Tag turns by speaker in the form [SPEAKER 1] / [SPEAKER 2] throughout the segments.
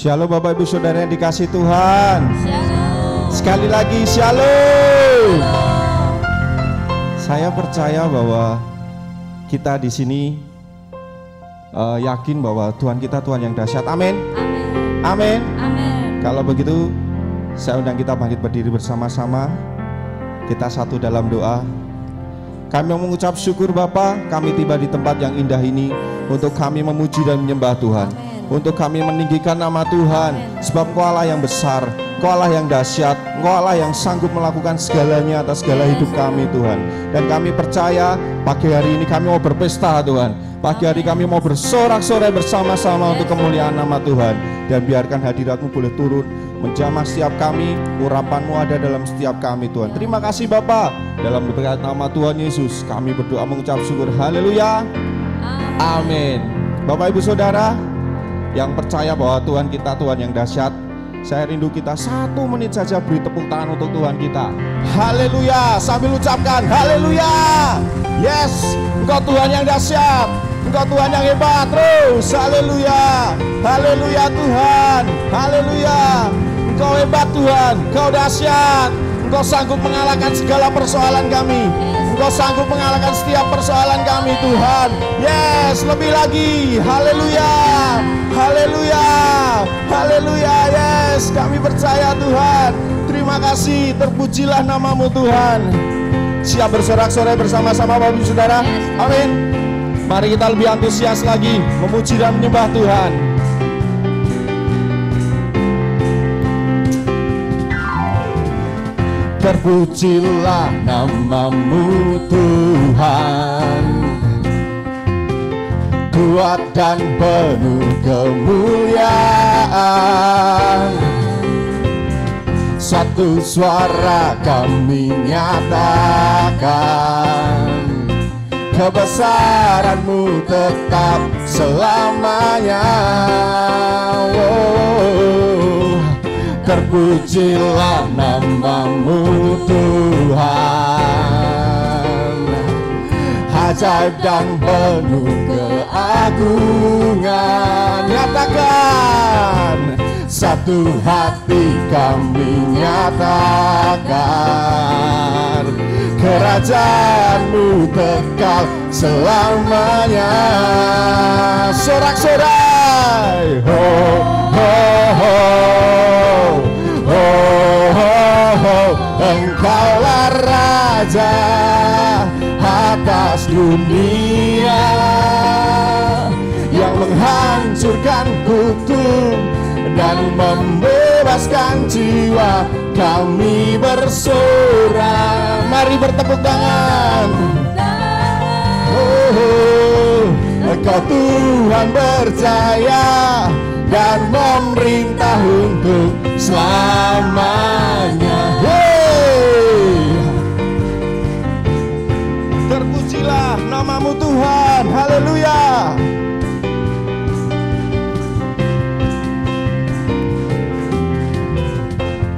[SPEAKER 1] Shalom Bapak Ibu Saudara yang dikasih Tuhan.
[SPEAKER 2] Shalom.
[SPEAKER 1] Sekali lagi shalom. Saya percaya bahwa kita di sini yakin bahwa Tuhan kita Tuhan yang dahsyat. Amin.
[SPEAKER 2] Amin.
[SPEAKER 1] Amin.
[SPEAKER 2] Amin.
[SPEAKER 1] Kalau begitu saya undang kita bangkit berdiri bersama-sama. Kita satu dalam doa. Kami mengucap syukur Bapa, kami tiba di tempat yang indah ini untuk kami memuji dan menyembah Tuhan.
[SPEAKER 2] Amin.
[SPEAKER 1] Untuk kami meninggikan nama Tuhan.
[SPEAKER 2] Amin.
[SPEAKER 1] Sebab Engkau Allah yang besar, Engkau Allah yang dahsyat, Engkau Allah yang sanggup melakukan segalanya atas segala hidup kami Tuhan. Dan kami percaya pagi hari ini kami mau berpesta Tuhan. Pagi hari kami mau bersorak-sorai bersama-sama untuk kemuliaan nama Tuhan. Dan biarkan hadirat-Mu boleh turun menjamah setiap kami, urapan-Mu ada dalam setiap kami Tuhan. Terima kasih Bapa. Dalam berkat nama Tuhan Yesus kami berdoa mengucap syukur. Haleluya. Amin. Bapak Ibu Saudara yang percaya bahwa Tuhan kita Tuhan yang dahsyat, saya rindu kita 1 menit saja beri tepuk tangan untuk Tuhan kita. Haleluya. Sambil ucapkan haleluya. Yes, Engkau Tuhan yang dahsyat, Engkau Tuhan yang hebat terus. Haleluya. Haleluya Tuhan. Haleluya. Engkau hebat Tuhan, Engkau dahsyat, Engkau sanggup mengalahkan segala persoalan kami. Engkau sanggup mengalahkan setiap persoalan kami Tuhan. Yes, lebih lagi. Haleluya. Haleluya. Haleluya. Yes, kami percaya Tuhan. Terima kasih, terpujilah nama-Mu Tuhan. Siap bersorak-sorai bersama-sama Bapak Ibu Saudara? Amin. Mari kita lebih antusias lagi memuji dan menyembah Tuhan. Terpujilah nama-Mu Tuhan, kuat dan penuh kemuliaan. Satu suara kami nyatakan, kebesaran-Mu tetap selamanya. Terpujilah nama-Mu Tuhan, ajaib dan penuh keagungan. Nyatakan, satu hati kami nyatakan, kerajaan-Mu kekal selamanya. Sorak-sorai, ho ho ho, ho ho ho. Engkaulah Raja atas dunia, yang menghancurkan kutuk dan membebaskan jiwa. Kami bersorak. Mari bertepuk tangan. Engkau Tuhan berjaya dan memerintah untuk selamanya. Terpujilah nama-Mu Tuhan. Haleluya.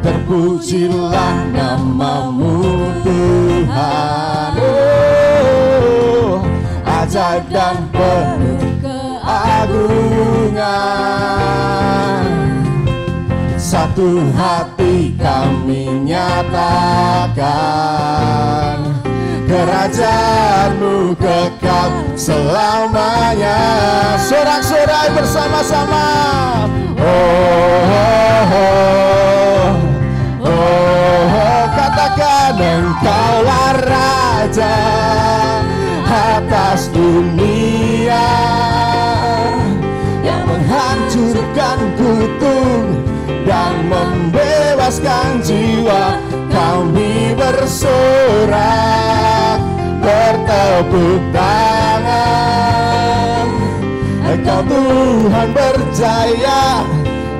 [SPEAKER 1] Terpujilah nama-Mu Tuhan, ajaib dan penuh keagungan. Satu hati kami nyatakan, kerajaan-Mu kekal selamanya. Sorak-sorai bersama-sama. Katakan, Engkaulah Raja atas dunia, yang menghancurkan kutuk dan membebaskan jiwa. Kami bersorak, bertepuk tangan. Engkau Tuhan berjaya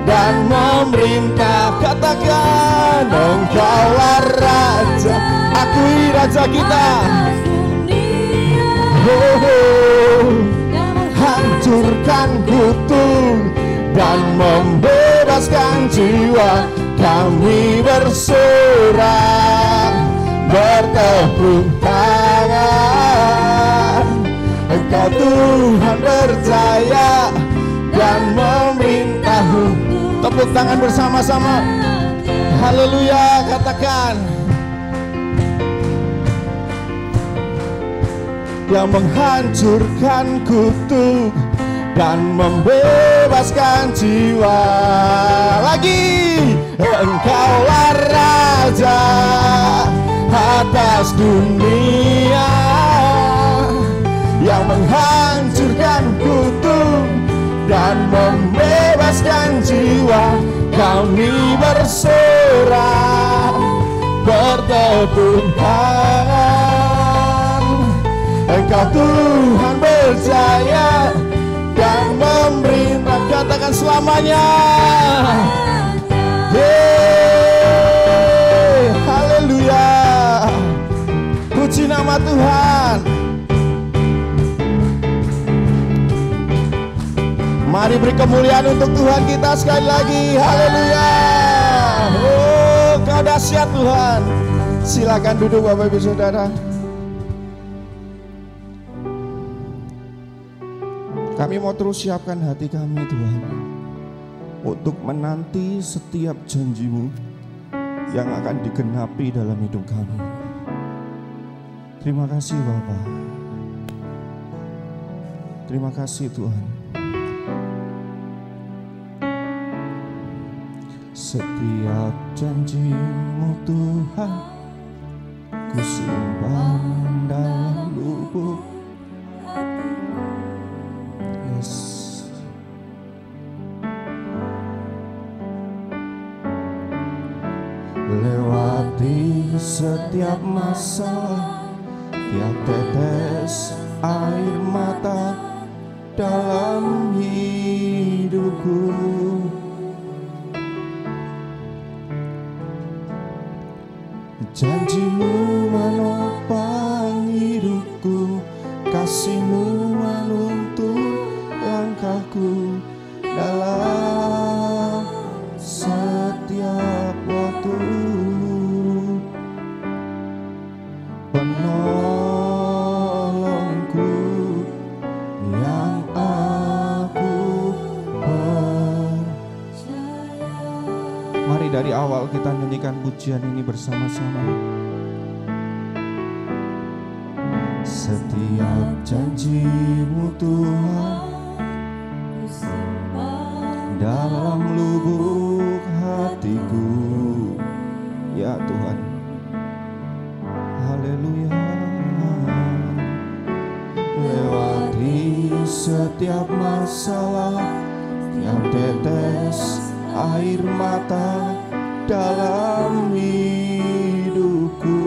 [SPEAKER 1] dan memerintah. Katakan, Engkaulah Raja. Akui Raja kita. Hancurkan kutuk dan membebaskan jiwa. Kami bersorak, bertepuk tangan. Engkau Tuhan berjaya dan memerintah. tepuk tangan bersama-sama. Haleluya, katakan. Yang menghancurkan kutuk dan membebaskan jiwa. Lagi, Engkaulah Raja atas dunia, yang menghancurkan kutuk dan membebaskan jiwa. Kami bersorak, bertepuk tangan. Engkau Tuhan berjaya dan memerintah, katakan selamanya. Haleluya, puji nama Tuhan. Mari beri kemuliaan untuk Tuhan kita sekali lagi. Haleluya. Oh, Kau dahsyat Tuhan. Silakan duduk Bapak Ibu Saudara. Kami mau terus siapkan hati kami Tuhan, untuk menanti setiap janji-Mu yang akan digenapi dalam hidup kami. Terima kasih Bapa. Terima kasih Tuhan. Setiap janji-Mu Tuhan, ku simpan dalam lubuk hatiku. Yes. Lewati setiap masalah, tiap tetes air mata dalam hidupku. Janji-Mu menopang hidupku, kasih-Mu menuntun langkahku dalam setiap waktu. Penolongku yang aku percaya. Mari dari awal kita nyanyikan pujian ini bersama-sama. Setiap janji-Mu Tuhan, dalam lubuk hatiku. Ya Tuhan, haleluya. Lewati setiap masalah, tiap tetes air mata dalam hidupku.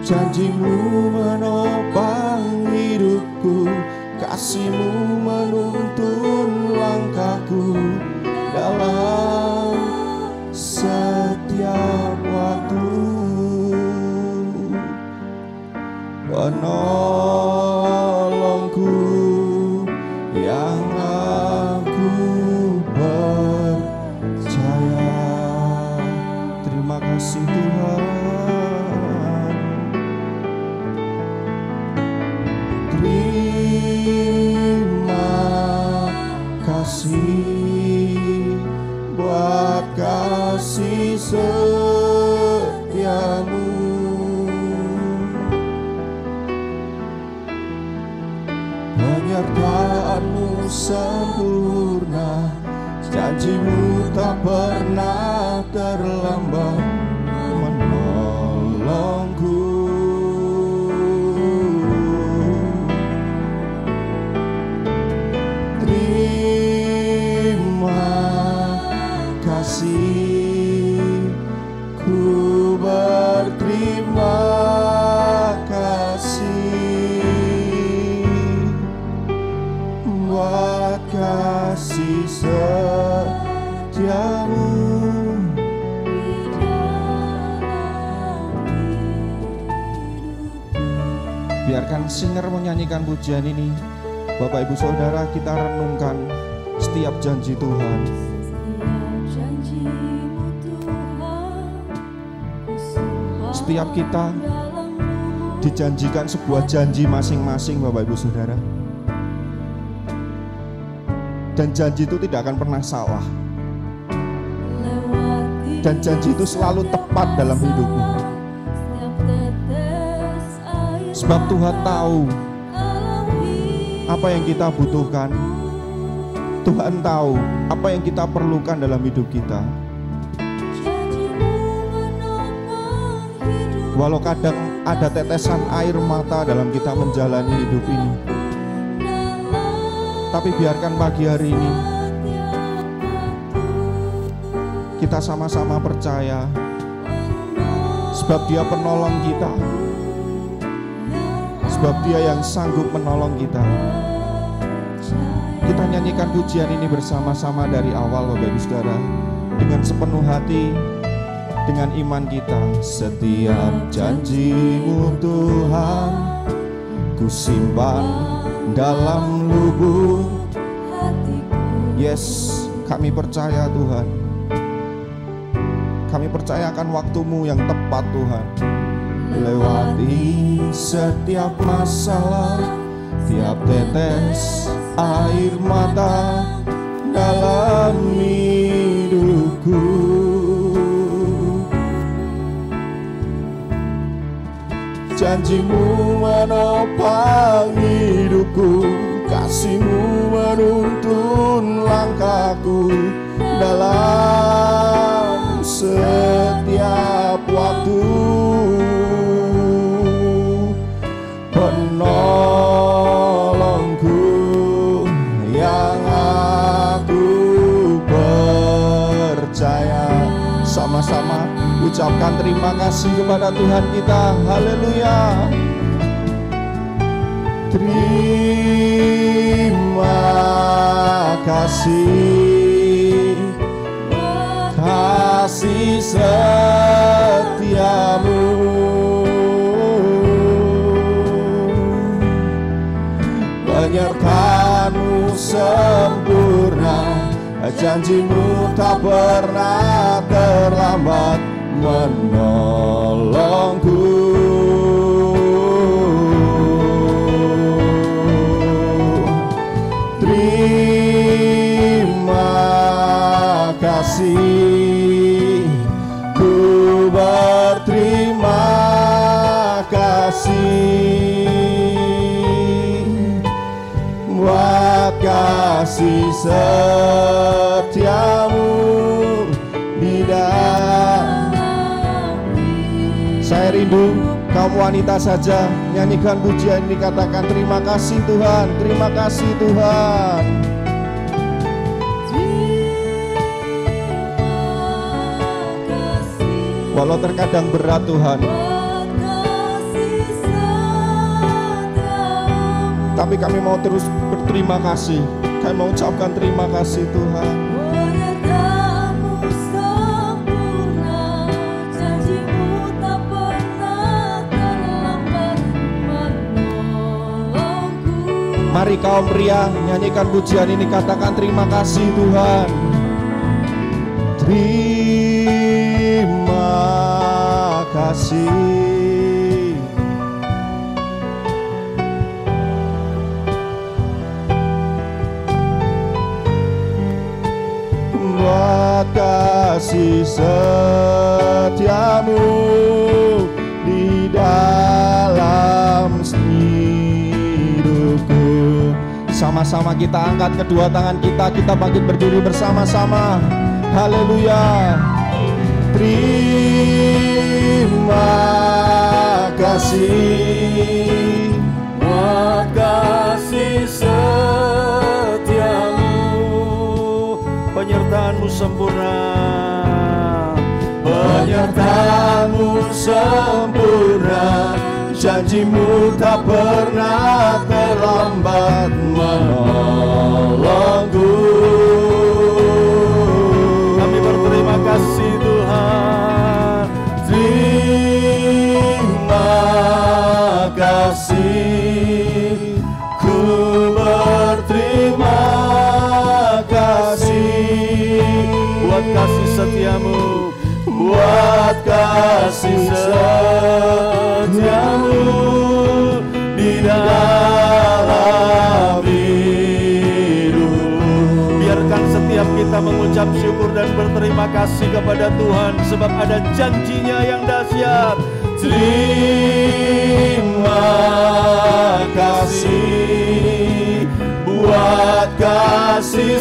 [SPEAKER 1] Janji-Mu menopang hidupku, kasih-Mu menuntun langkahku dalam setiap waktu. Penolongku yang aku percaya. Terima kasih Tuhan. Buat kasih setiamu, penyertaan-Mu sempurna, janji-Mu tak pernah terlambat menolongku. Ku berterima kasih buat kasih setiamu. Biarkan singer menyanyikan pujian ini. Bapak Ibu Saudara, kita renungkan setiap janji Tuhan. Setiap kita dijanjikan sebuah janji masing-masing Bapak Ibu Saudara. Dan janji itu tidak akan pernah salah. Dan janji itu selalu tepat dalam hidupmu. Sebab Tuhan tahu apa yang kita butuhkan. Tuhan tahu apa yang kita perlukan dalam hidup kita. Walau kadang ada tetesan air mata dalam kita menjalani hidup ini, tapi biarkan pagi hari ini kita sama-sama percaya, sebab Dia penolong kita, sebab Dia yang sanggup menolong kita. Kita nyanyikan pujian ini bersama-sama dari awal, Bapak Ibu Saudara, dengan sepenuh hati, dengan iman kita. Setiap janji-Mu Tuhan, ku simpan dalam lubuk hatiku. Yes, kami percaya Tuhan. Kami percaya akan waktu-Mu yang tepat Tuhan. Lewati setiap masalah, tiap tetes air mata dalam hidupku. Janji-Mu menopang hidupku, kasih-Mu menuntun langkahku dalam setiap waktu. Penolongku yang aku percaya. Sama-sama ucapkan terima kasih kepada Tuhan kita. Haleluya. Terima kasih, kasih setia-Mu. Penyertaan-Mu sempurna, janji-Mu tak pernah terlambat menolongku. Terima kasih, ku berterima kasih buat kasih setia-Mu di dalam. Saya rindu kaum wanita saja nyanyikan pujian ini, katakan terima kasih Tuhan, terima kasih Tuhan. Walau terkadang berat Tuhan, tapi kami mau terus berterima kasih. Kami mau ucapkan terima kasih Tuhan.
[SPEAKER 2] Penyertaan-Mu sempurna, janji-Mu tak pernah terlambat menolongku.
[SPEAKER 1] Mari kaum pria nyanyikan pujian ini, katakan terima kasih Tuhan. Terima kasih buat kasih setia-Mu di dalam hidupku. Sama-sama kita angkat kedua tangan kita, kita bangkit berdiri bersama-sama. Haleluya. Terima kasih
[SPEAKER 2] buat kasih setia-Mu.
[SPEAKER 3] Penyertaan-Mu sempurna,
[SPEAKER 1] penyertaan-Mu sempurna, janji-Mu tak pernah terlambat menolongku.
[SPEAKER 3] kami berterima kasih Tuhan.
[SPEAKER 1] Terima kasih, ku berterima kasih
[SPEAKER 3] Buat kasih setia-Mu,
[SPEAKER 1] buat kasih setia-Mu di dalam hidupku.
[SPEAKER 3] mengucap syukur dan berterima kasih kepada Tuhan sebab ada janjinya yang dahsyat.
[SPEAKER 1] Terima kasih buat kasih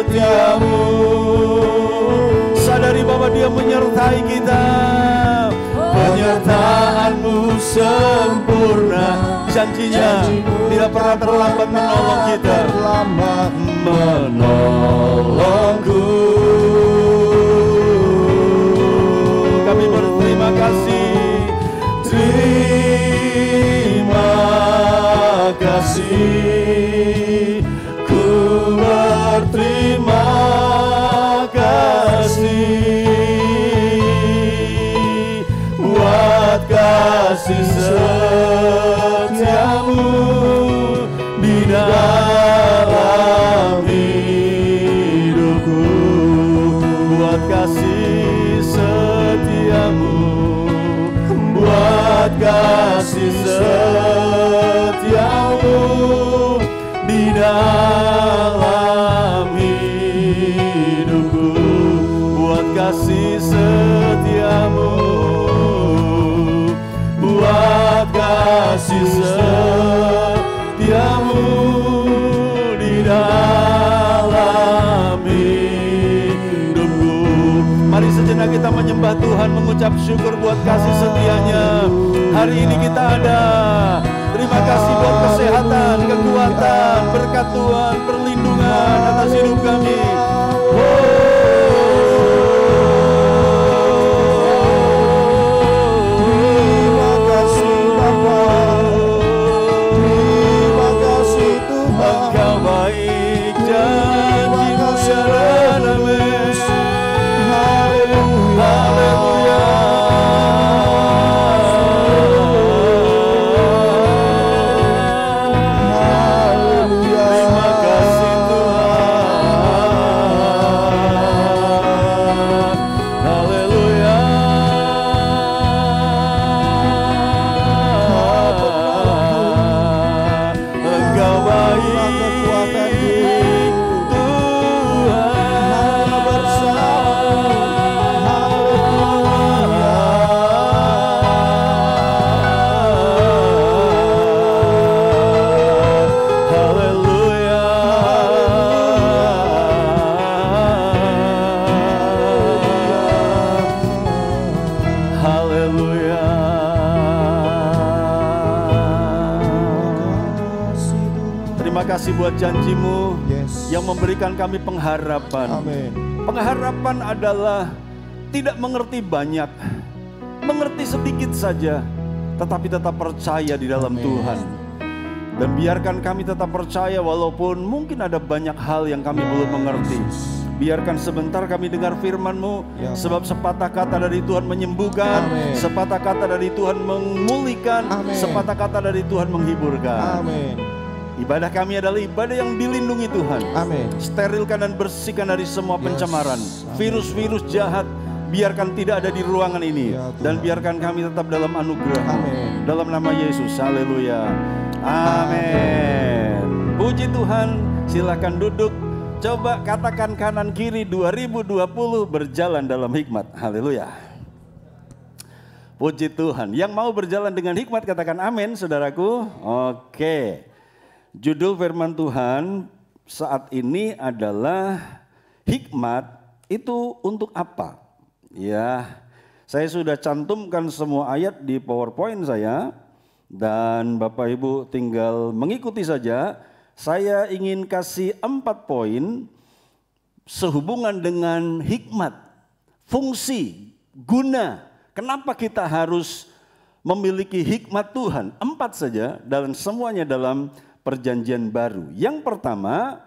[SPEAKER 1] setiamu.
[SPEAKER 3] Sadari bahwa Dia menyertai kita.
[SPEAKER 1] Penyertaanmu sempurna,
[SPEAKER 3] Janjinya tidak pernah terlambat menolong kita.
[SPEAKER 1] terlambat menolongku.
[SPEAKER 3] Kami berterima kasih.
[SPEAKER 1] Terima kasih, ku berterima kasih buat kasih setiamu di dalam hidupku,
[SPEAKER 3] Buat kasih setiamu,
[SPEAKER 1] buat kasih setiamu di dalam hidupku,
[SPEAKER 3] buat kasih setiamu,
[SPEAKER 1] buat kasih setiamu di dalam hidupku.
[SPEAKER 3] Mari sejenak kita menyembah Tuhan, mengucap syukur buat kasih setianya. Hari ini kita ada. Terima kasih buat kesehatan, kekuatan, berkat Tuhan, perlindungan atas hidup kami.
[SPEAKER 1] Terima kasih Bapa, terima kasih Tuhan.
[SPEAKER 3] Engkau baik, janjimu dan amin. Haleluya. Terima kasih Tuhan. Haleluya. Engkau baik, Tuhan Haleluya. Haleluya. Terima kasih buat janjimu
[SPEAKER 1] Yes.
[SPEAKER 3] yang memberikan kami pengharapan.
[SPEAKER 1] Amin.
[SPEAKER 3] Pengharapan adalah tidak mengerti banyak, mengerti sedikit saja, tetapi tetap percaya di dalam
[SPEAKER 1] Amin.
[SPEAKER 3] Tuhan. Dan biarkan kami tetap percaya walaupun mungkin ada banyak hal yang kami belum mengerti. Biarkan sebentar kami dengar firman-Mu,
[SPEAKER 1] Ya.
[SPEAKER 3] sebab sepatah kata dari Tuhan menyembuhkan,
[SPEAKER 1] Amin.
[SPEAKER 3] sepatah kata dari Tuhan memulihkan,
[SPEAKER 1] Amin.
[SPEAKER 3] sepatah kata dari Tuhan menghiburkan.
[SPEAKER 1] Amin.
[SPEAKER 3] Ibadah kami adalah ibadah yang dilindungi Tuhan.
[SPEAKER 1] Amin.
[SPEAKER 3] Sterilkan dan bersihkan dari semua pencemaran,
[SPEAKER 1] Amin.
[SPEAKER 3] virus-virus jahat. Biarkan tidak ada di ruangan ini,
[SPEAKER 1] Ya, Tuhan.
[SPEAKER 3] dan biarkan kami tetap dalam anugerah.
[SPEAKER 1] Amin.
[SPEAKER 3] Dalam nama Yesus, haleluya. Amin. Puji Tuhan, silakan duduk. Coba katakan kanan kiri 2020 berjalan dalam hikmat. Haleluya. Puji Tuhan. Yang mau berjalan dengan hikmat katakan amin, saudaraku. Oke. Judul firman Tuhan saat ini adalah hikmat itu untuk apa? Ya, saya sudah cantumkan semua ayat di PowerPoint saya dan Bapak Ibu tinggal mengikuti saja. Saya ingin kasih 4 poin sehubungan dengan hikmat, fungsi, guna. Kenapa kita harus memiliki hikmat Tuhan? 4 saja dan semuanya dalam Perjanjian Baru. Yang pertama,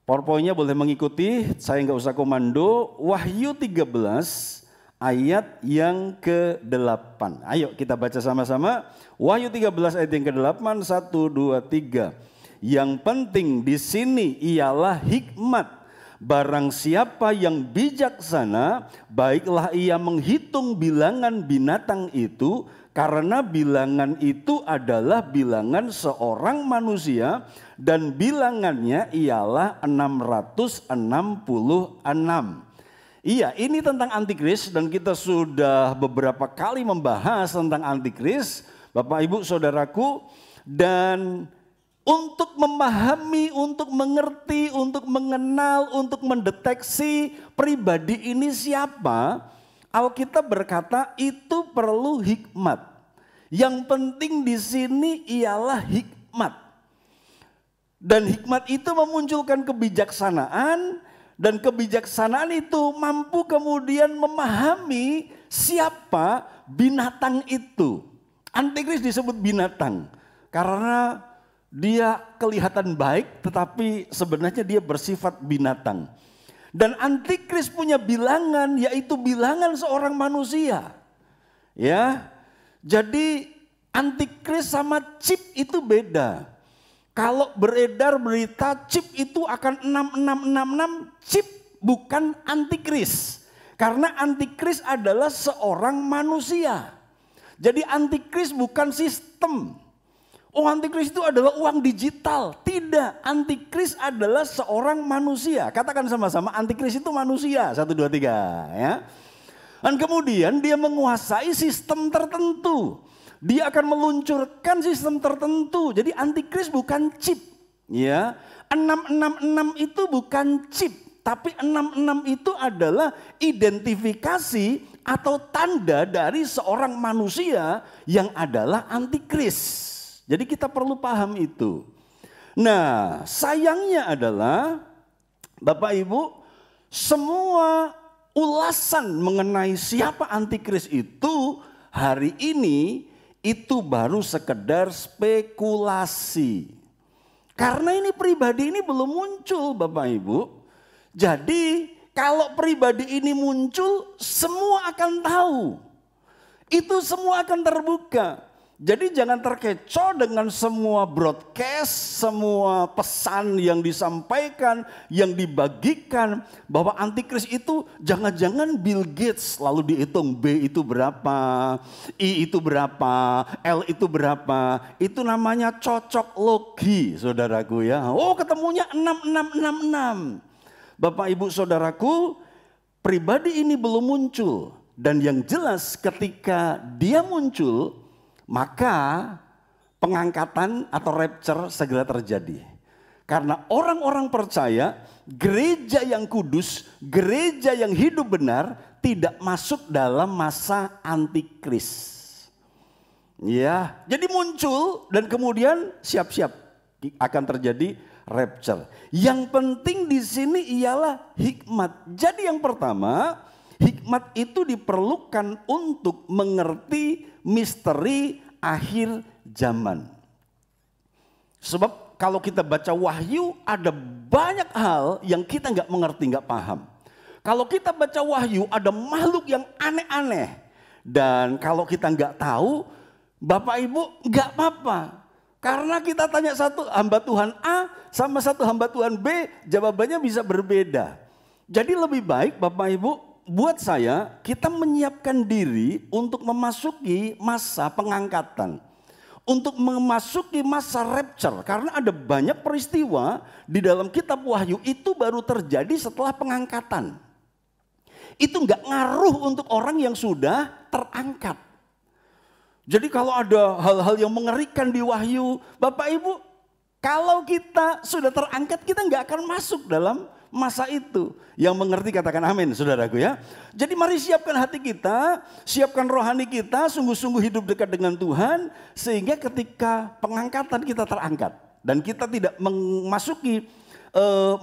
[SPEAKER 3] PowerPoint-nya boleh mengikuti, saya nggak usah komando. Wahyu 13 ayat yang ke-8. Ayo kita baca sama-sama. Wahyu 13 ayat yang ke-8, 1, 2, 3. Yang penting di sini ialah hikmat. Barang siapa yang bijaksana, baiklah ia menghitung bilangan binatang itu, Karena bilangan itu adalah bilangan seorang manusia dan bilangannya ialah 666. Iya, ini tentang antikris dan kita sudah beberapa kali membahas tentang antikris, Bapak Ibu Saudaraku, dan untuk memahami, untuk mengerti, untuk mengenal, untuk mendeteksi pribadi ini siapa, Alkitab berkata itu perlu hikmat. Yang penting di sini ialah hikmat. Dan hikmat itu memunculkan kebijaksanaan, dan kebijaksanaan itu mampu kemudian memahami siapa binatang itu. Antikris disebut binatang karena dia kelihatan baik tetapi sebenarnya dia bersifat binatang. Dan antikris punya bilangan, yaitu bilangan seorang manusia. Ya. Jadi antikris sama chip itu beda. Kalau beredar berita chip itu akan 6666, chip bukan antikris. Karena antikris adalah seorang manusia. Jadi antikris bukan sistem. Oh, antikris itu adalah uang digital. Tidak, antikris adalah seorang manusia. Katakan sama-sama, antikris itu manusia. 1, 2, 3 ya. Dan kemudian dia menguasai sistem tertentu. Dia akan meluncurkan sistem tertentu. Jadi antikris bukan chip. Ya, 666 itu bukan chip. Tapi 66 itu adalah identifikasi atau tanda dari seorang manusia yang adalah antikris. Jadi kita perlu paham itu. Nah, sayangnya adalah Bapak Ibu, semua ulasan mengenai siapa antikris itu hari ini itu baru sekedar spekulasi. Karena ini pribadi ini belum muncul Bapak Ibu. Jadi kalau pribadi ini muncul, semua akan tahu. Itu semua akan terbuka. Jadi jangan terkecoh dengan semua broadcast, semua pesan yang disampaikan, yang dibagikan. Bahwa antikris itu jangan-jangan Bill Gates lalu dihitung B itu berapa, I itu berapa, L itu berapa. Itu namanya cocok logi saudaraku ya. Oh ketemunya 6666. Bapak Ibu Saudaraku, pribadi ini belum muncul. Dan yang jelas ketika dia muncul, maka pengangkatan atau rapture segera terjadi. Karena orang-orang percaya gereja yang kudus, gereja yang hidup benar tidak masuk dalam masa antikris. Ya, jadi muncul dan kemudian siap-siap akan terjadi rapture. Yang penting di sini ialah hikmat. Jadi yang pertama, hikmat itu diperlukan untuk mengerti misteri akhir zaman. Sebab kalau kita baca Wahyu ada banyak hal yang kita nggak mengerti, nggak paham. Kalau kita baca Wahyu ada makhluk yang aneh-aneh. Dan kalau kita nggak tahu, Bapak Ibu nggak apa-apa. Karena kita tanya satu hamba Tuhan A sama satu hamba Tuhan B, jawabannya bisa berbeda. Jadi lebih baik Bapak Ibu, buat saya kita menyiapkan diri untuk memasuki masa pengangkatan. Untuk memasuki masa rapture. Karena ada banyak peristiwa di dalam kitab Wahyu itu baru terjadi setelah pengangkatan. Itu nggak ngaruh untuk orang yang sudah terangkat. Jadi kalau ada hal-hal yang mengerikan di Wahyu, Bapak Ibu, kalau kita sudah terangkat kita nggak akan masuk dalam masa itu. Yang mengerti katakan amin saudaraku ya. Jadi mari siapkan hati kita, siapkan rohani kita, sungguh-sungguh hidup dekat dengan Tuhan. Sehingga ketika pengangkatan kita terangkat. Dan kita tidak memasuki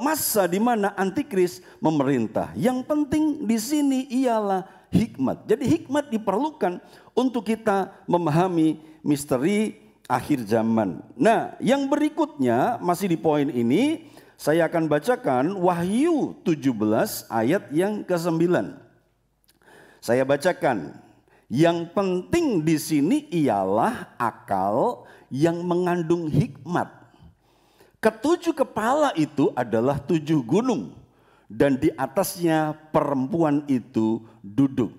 [SPEAKER 3] masa di mana antikris memerintah. Yang penting di sini ialah hikmat. Jadi hikmat diperlukan untuk kita memahami misteri akhir zaman. Nah yang berikutnya masih di poin ini. Saya akan bacakan Wahyu 17 ayat yang ke-9. Saya bacakan. Yang penting di sini ialah akal yang mengandung hikmat. Ketujuh kepala itu adalah 7 gunung dan di atasnya perempuan itu duduk.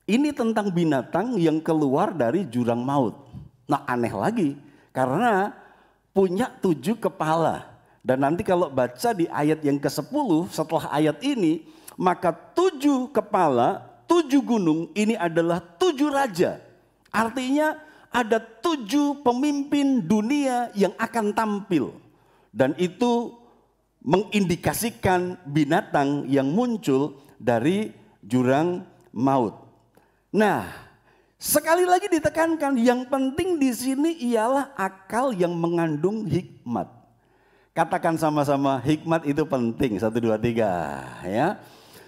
[SPEAKER 3] Ini tentang binatang yang keluar dari jurang maut. Nah aneh lagi karena punya 7 kepala. Dan nanti kalau baca di ayat yang ke-10 setelah ayat ini, maka 7 kepala, 7 gunung ini adalah 7 raja. Artinya ada 7 pemimpin dunia yang akan tampil. Dan itu mengindikasikan binatang yang muncul dari jurang maut. Nah, sekali lagi ditekankan yang penting di sini ialah akal yang mengandung hikmat. Katakan sama-sama, hikmat itu penting. 1, 2, 3 ya.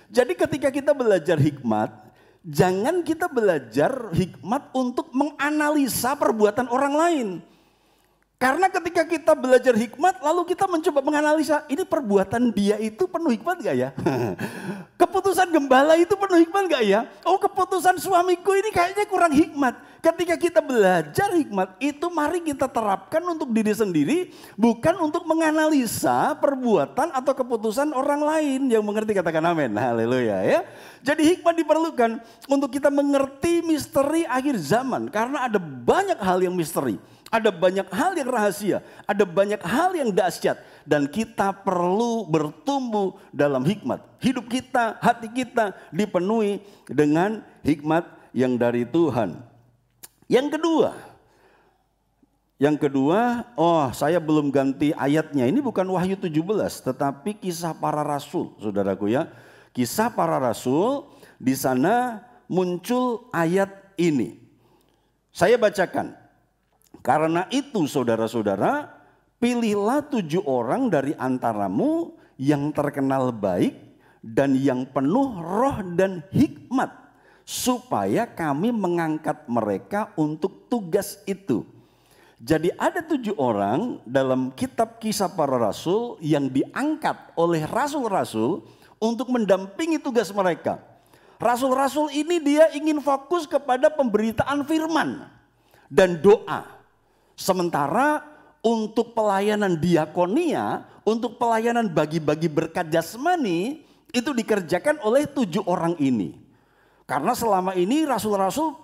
[SPEAKER 3] Jadi ketika kita belajar hikmat, jangan kita belajar hikmat untuk menganalisa perbuatan orang lain. Karena ketika kita belajar hikmat, lalu kita mencoba menganalisa, ini perbuatan dia itu penuh hikmat gak ya? Keputusan gembala itu penuh hikmat gak ya? Oh, keputusan suamiku ini kayaknya kurang hikmat. Ketika kita belajar hikmat, itu mari kita terapkan untuk diri sendiri, bukan untuk menganalisa perbuatan atau keputusan orang lain. Yang mengerti katakan amin. Haleluya ya. Jadi hikmat diperlukan untuk kita mengerti misteri akhir zaman. Karena ada banyak hal yang misteri. Ada banyak hal yang rahasia, ada banyak hal yang dahsyat, dan kita perlu bertumbuh dalam hikmat. Hidup kita, hati kita dipenuhi dengan hikmat yang dari Tuhan. Yang kedua, saya belum ganti ayatnya. Ini bukan Wahyu 17, tetapi Kisah Para Rasul, saudaraku ya. Kisah Para Rasul, di sana muncul ayat ini. Saya bacakan. Karena itu saudara-saudara, pilihlah 7 orang dari antaramu yang terkenal baik dan yang penuh roh dan hikmat, supaya kami mengangkat mereka untuk tugas itu. Jadi ada 7 orang dalam kitab Kisah Para Rasul yang diangkat oleh rasul-rasul untuk mendampingi tugas mereka. Rasul-rasul ini dia ingin fokus kepada pemberitaan firman dan doa. Sementara untuk pelayanan diakonia, untuk pelayanan bagi-bagi berkat jasmani, itu dikerjakan oleh 7 orang ini. Karena selama ini rasul-rasul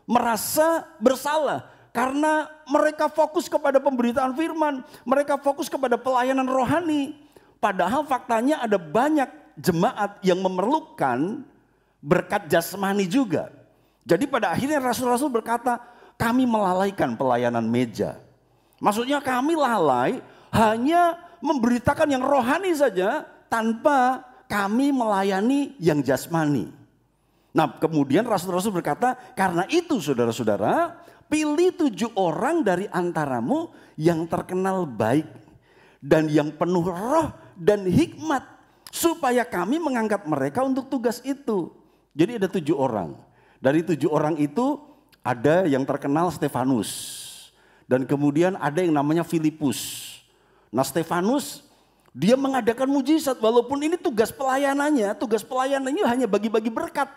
[SPEAKER 3] merasa bersalah. Karena mereka fokus kepada pemberitaan firman, mereka fokus kepada pelayanan rohani. Padahal faktanya ada banyak jemaat yang memerlukan berkat jasmani juga. Jadi pada akhirnya rasul-rasul berkata, kami melalaikan pelayanan meja. Maksudnya kami lalai hanya memberitakan yang rohani saja tanpa kami melayani yang jasmani. Nah kemudian rasul-rasul berkata, karena itu saudara-saudara, pilih 7 orang dari antaramu yang terkenal baik dan yang penuh roh dan hikmat, supaya kami mengangkat mereka untuk tugas itu. Jadi ada 7 orang. Dari 7 orang itu ada yang terkenal Stefanus, dan kemudian ada yang namanya Filipus. Nah Stefanus dia mengadakan mujizat, walaupun ini tugas pelayanannya hanya bagi-bagi berkat.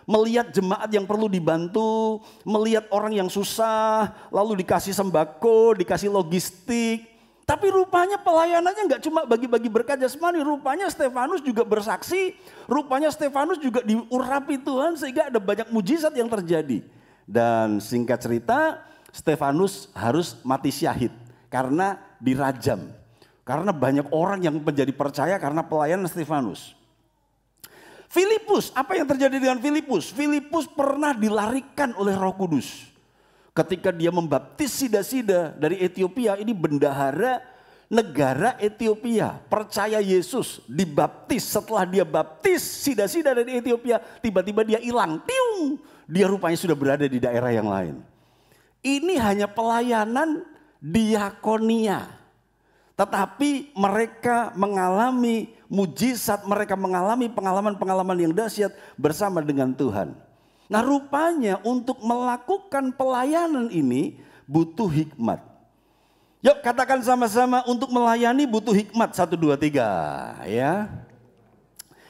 [SPEAKER 3] Melihat jemaat yang perlu dibantu, melihat orang yang susah, lalu dikasih sembako, dikasih logistik. Tapi rupanya pelayanannya nggak cuma bagi-bagi berkat jasmani, rupanya Stefanus juga bersaksi, rupanya Stefanus juga diurapi Tuhan sehingga ada banyak mujizat yang terjadi. Dan singkat cerita, Stefanus harus mati syahid karena dirajam. Karena banyak orang yang menjadi percaya karena pelayanan Stefanus. Filipus, apa yang terjadi dengan Filipus? Filipus pernah dilarikan oleh Roh Kudus. Ketika dia membaptis sida-sida dari Ethiopia, ini bendahara negara Ethiopia, percaya Yesus, dibaptis. Setelah dia baptis sida-sida dari Ethiopia, tiba-tiba dia hilang. Tiung! Dia rupanya sudah berada di daerah yang lain. Ini hanya pelayanan diakonia. Tetapi mereka mengalami mujizat, mereka mengalami pengalaman-pengalaman yang dahsyat bersama dengan Tuhan. Nah rupanya untuk melakukan pelayanan ini butuh hikmat. Yuk katakan sama-sama, untuk melayani butuh hikmat. 1, 2, 3 ya.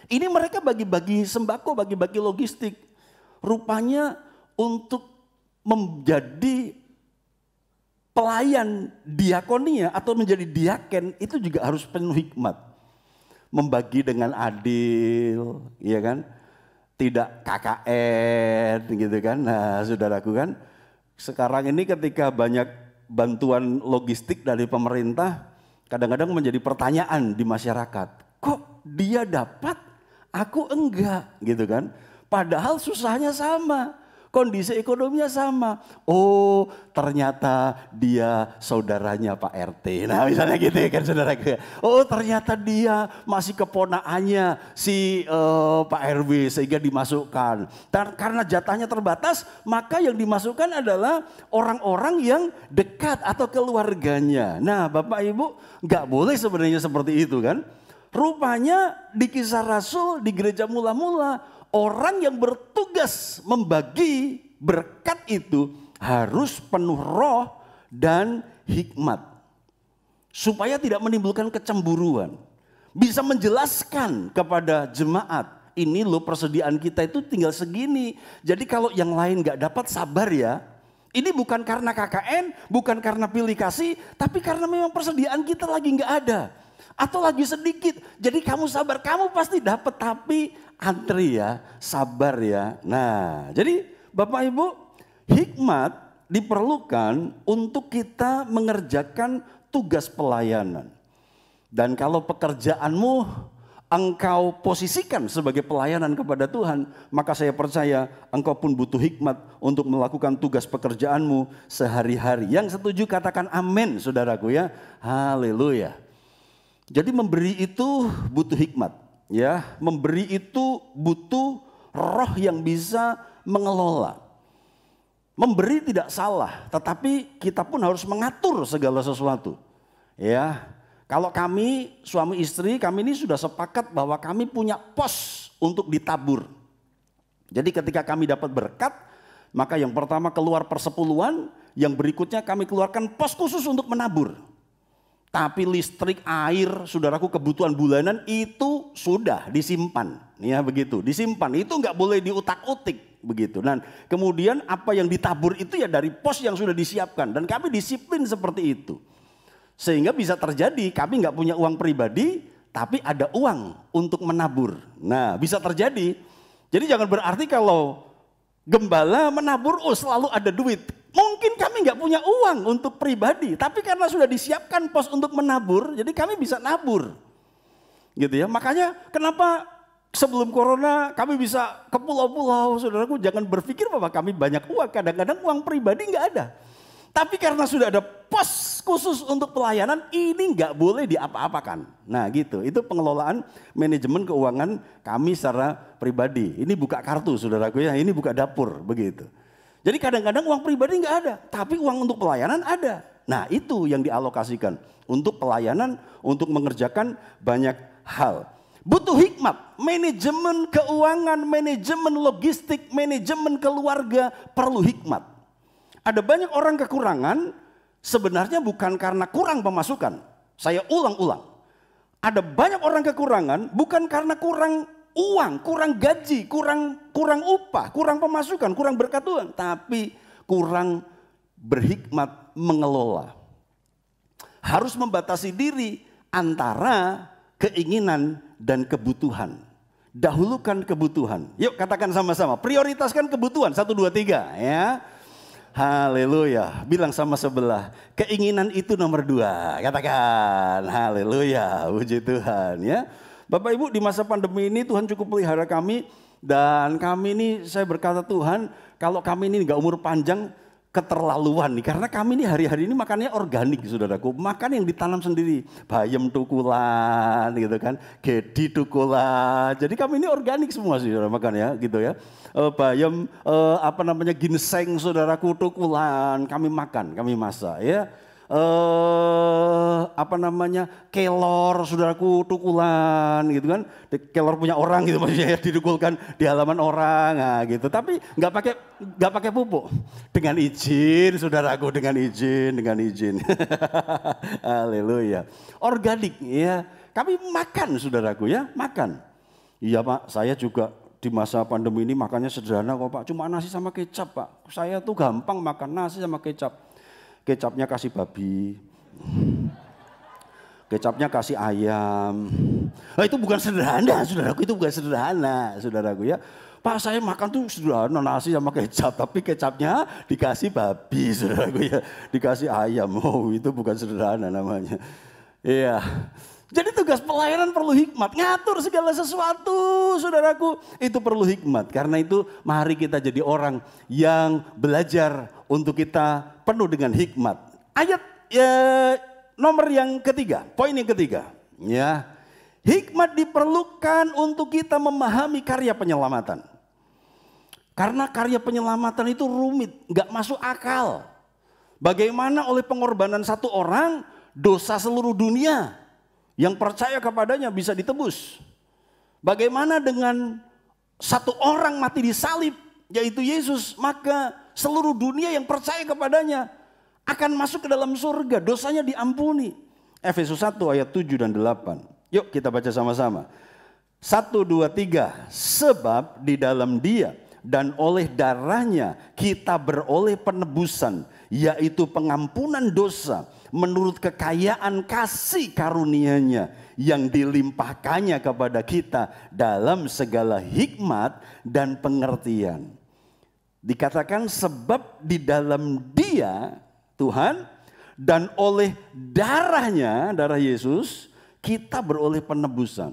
[SPEAKER 3] Ini mereka bagi-bagi sembako, bagi-bagi logistik. Rupanya untuk menjadi pelayan diakonia atau menjadi diaken itu juga harus penuh hikmat. Membagi dengan adil, ya kan? tidak KKN gitu kan. Nah, saudaraku kan, sekarang ini ketika banyak bantuan logistik dari pemerintah, kadang-kadang menjadi pertanyaan di masyarakat. Kok dia dapat, aku enggak gitu kan. Padahal susahnya sama, kondisi ekonominya sama. Oh, ternyata dia saudaranya Pak RT. Nah, misalnya gitu ya kan saudara. Oh, ternyata dia masih keponakannya si Pak RW sehingga dimasukkan. Dan karena jatahnya terbatas, maka yang dimasukkan adalah orang-orang yang dekat atau keluarganya. Nah, Bapak Ibu, nggak boleh sebenarnya seperti itu kan. Rupanya di Kisah Rasul di gereja mula-mula, orang yang bertugas membagi berkat itu harus penuh roh dan hikmat. Supaya tidak menimbulkan kecemburuan. Bisa menjelaskan kepada jemaat, ini loh persediaan kita itu tinggal segini. Jadi kalau yang lain gak dapat, sabar ya. Ini bukan karena KKN, bukan karena pilih kasih, tapi karena memang persediaan kita lagi gak ada. Atau lagi sedikit, jadi kamu sabar, kamu pasti dapat, tapi antri ya, sabar ya. Nah, jadi Bapak Ibu, hikmat diperlukan untuk kita mengerjakan tugas pelayanan. Dan kalau pekerjaanmu engkau posisikan sebagai pelayanan kepada Tuhan, maka saya percaya engkau pun butuh hikmat untuk melakukan tugas pekerjaanmu sehari-hari. Yang setuju katakan amin, saudaraku ya. Haleluya. Jadi memberi itu butuh hikmat, ya. Memberi itu butuh roh yang bisa mengelola. Memberi tidak salah, tetapi kita pun harus mengatur segala sesuatu. Ya, kalau kami suami istri, kami ini sudah sepakat bahwa kami punya pos untuk ditabur. Jadi ketika kami dapat berkat, maka yang pertama keluar persepuluhan, yang berikutnya kami keluarkan pos khusus untuk menabur. Tapi listrik, air, saudaraku, kebutuhan bulanan itu sudah disimpan, ya begitu, disimpan. Itu nggak boleh diutak-utik begitu. Dan kemudian apa yang ditabur itu ya dari pos yang sudah disiapkan. Dan kami disiplin seperti itu, sehingga bisa terjadi kami nggak punya uang pribadi, tapi ada uang untuk menabur. Nah, bisa terjadi. Jadi jangan berarti kalau gembala menabur, oh selalu ada duit. Mungkin kami nggak punya uang untuk pribadi, tapi karena sudah disiapkan pos untuk menabur, jadi kami bisa nabur, gitu ya. Makanya kenapa sebelum corona kami bisa ke pulau-pulau, saudaraku, jangan berpikir bahwa kami banyak uang. Kadang-kadang uang pribadi nggak ada, tapi karena sudah ada pos khusus untuk pelayanan, ini nggak boleh diapa-apakan. Nah, gitu. Itu pengelolaan manajemen keuangan kami secara pribadi. Ini buka kartu, saudaraku ya. Ini buka dapur, begitu. Jadi kadang-kadang uang pribadi nggak ada, tapi uang untuk pelayanan ada. Nah, itu yang dialokasikan untuk pelayanan, untuk mengerjakan banyak hal. Butuh hikmat, manajemen keuangan, manajemen logistik, manajemen keluarga perlu hikmat. Ada banyak orang kekurangan, sebenarnya bukan karena kurang pemasukan. Saya ulang-ulang. Ada banyak orang kekurangan bukan karena kurang uang, kurang gaji, kurang upah, kurang pemasukan, kurang berkat Tuhan, tapi kurang berhikmat mengelola. Harus membatasi diri antara keinginan dan kebutuhan. Dahulukan kebutuhan. Yuk katakan sama-sama, prioritaskan kebutuhan. 1, 2, 3 ya. Haleluya. Bilang sama sebelah, keinginan itu nomor 2. Katakan haleluya, puji Tuhan ya. Bapak Ibu, di masa pandemi ini Tuhan cukup pelihara kami, dan kami ini, saya berkata Tuhan, kalau kami ini nggak umur panjang, keterlaluan nih, karena kami ini hari-hari ini makannya organik, saudaraku, makan yang ditanam sendiri, bayam tukulan gitu kan, gedi tukulan, jadi kami ini organik semua sih saudara makan ya, gitu ya, bayam ginseng, saudaraku, tukulan, kami makan, kami masak ya. Kelor, saudaraku, tukulan gitu kan, kelor punya orang gitu maksudnya ya, ditukulkan di halaman orang, nah gitu. Tapi nggak pakai pupuk, dengan izin, saudaraku, dengan izin. Haleluya. Organik ya, kami makan, saudaraku ya, makan. Iya Pak, saya juga di masa pandemi ini makannya sederhana kok Pak, cuma nasi sama kecap Pak. Saya tuh gampang makan nasi sama kecap. Kecapnya kasih babi, kecapnya kasih ayam. Nah, itu bukan sederhana, saudaraku, itu bukan sederhana, saudaraku ya. Pak saya makan tuh sederhana nasi sama kecap, tapi kecapnya dikasih babi saudaraku ya. Dikasih ayam, oh itu bukan sederhana namanya. Iya. Jadi tugas pelayanan perlu hikmat, ngatur segala sesuatu saudaraku. Itu perlu hikmat, karena itu mari kita jadi orang yang belajar untuk kita penuh dengan hikmat. Ayat nomor yang ketiga, poin yang ketiga. Ya, hikmat diperlukan untuk kita memahami karya penyelamatan. Karena karya penyelamatan itu rumit, gak masuk akal. Bagaimana oleh pengorbanan satu orang, dosa seluruh dunia yang percaya kepadanya bisa ditebus. Bagaimana dengan satu orang mati di salib, yaitu Yesus, maka seluruh dunia yang percaya kepadanya akan masuk ke dalam surga, dosanya diampuni. Efesus 1 ayat 7 dan 8. Yuk kita baca sama-sama. 1, 2, 3. Sebab di dalam Dia dan oleh darahnya kita beroleh penebusan, yaitu pengampunan dosa menurut kekayaan kasih karunia-Nya yang dilimpahkannya kepada kita dalam segala hikmat dan pengertian. Dikatakan sebab di dalam Dia, Tuhan, dan oleh darahnya, darah Yesus, kita beroleh penebusan.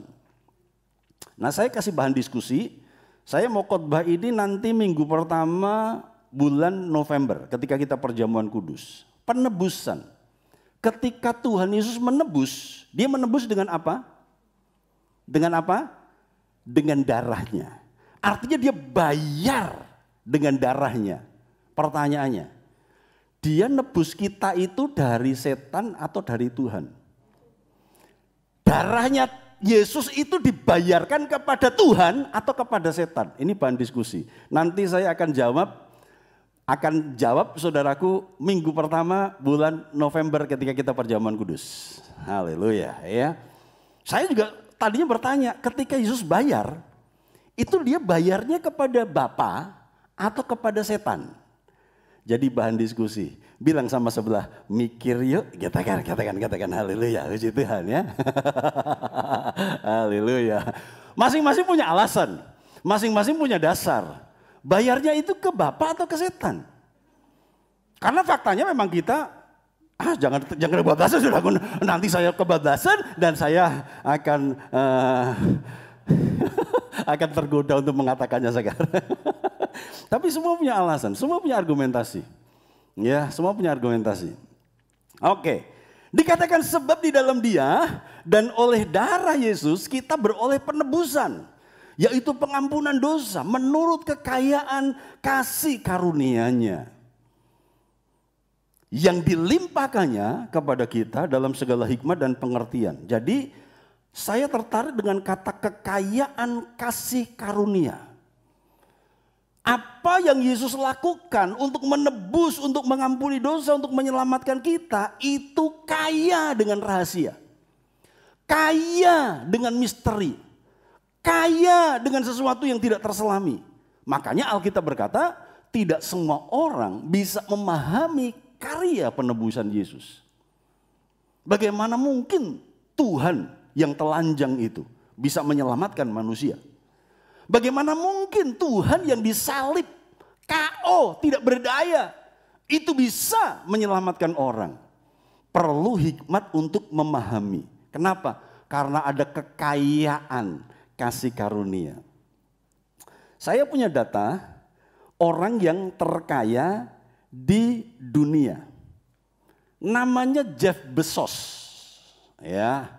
[SPEAKER 3] Nah saya kasih bahan diskusi, saya mau khotbah ini nanti minggu pertama bulan November ketika kita perjamuan kudus. Penebusan. Ketika Tuhan Yesus menebus, dia menebus dengan apa? Dengan apa? Dengan darahnya. Artinya dia bayar dengan darahnya. Pertanyaannya, dia nebus kita itu dari setan atau dari Tuhan? Darahnya Yesus itu dibayarkan kepada Tuhan atau kepada setan? Ini bahan diskusi. Nanti saya akan jawab saudaraku minggu pertama bulan November ketika kita perjamuan kudus. Haleluya ya. Saya juga tadinya bertanya, ketika Yesus bayar, itu dia bayarnya kepada Bapa atau kepada setan? Jadi bahan diskusi. Bilang sama sebelah, mikir yuk, katakan haleluya, puji Tuhan ya. Haleluya. Masing-masing punya alasan, masing-masing punya dasar. Bayarnya itu ke Bapa atau ke setan? Karena faktanya memang kita, jangan kebablasan sudah, nanti saya kebablasan dan saya akan akan tergoda untuk mengatakannya sekarang. Tapi semua punya alasan, semua punya argumentasi. Ya, semua punya argumentasi. Oke. Dikatakan sebab di dalam Dia dan oleh darah Yesus kita beroleh penebusan, yaitu pengampunan dosa menurut kekayaan kasih karunia-Nya yang dilimpahkannya kepada kita dalam segala hikmat dan pengertian. Jadi saya tertarik dengan kata kekayaan kasih karunia. Apa yang Yesus lakukan untuk menebus, untuk mengampuni dosa, untuk menyelamatkan kita, itu kaya dengan rahasia, kaya dengan misteri, kaya dengan sesuatu yang tidak terselami. Makanya Alkitab berkata, tidak semua orang bisa memahami karya penebusan Yesus. Bagaimana mungkin Tuhan yang telanjang itu bisa menyelamatkan manusia? Bagaimana mungkin Tuhan yang disalib, KO, tidak berdaya, itu bisa menyelamatkan orang? Perlu hikmat untuk memahami. Kenapa? Karena ada kekayaan kasih karunia. Saya punya data orang yang terkaya di dunia. Namanya Jeff Bezos. Ya.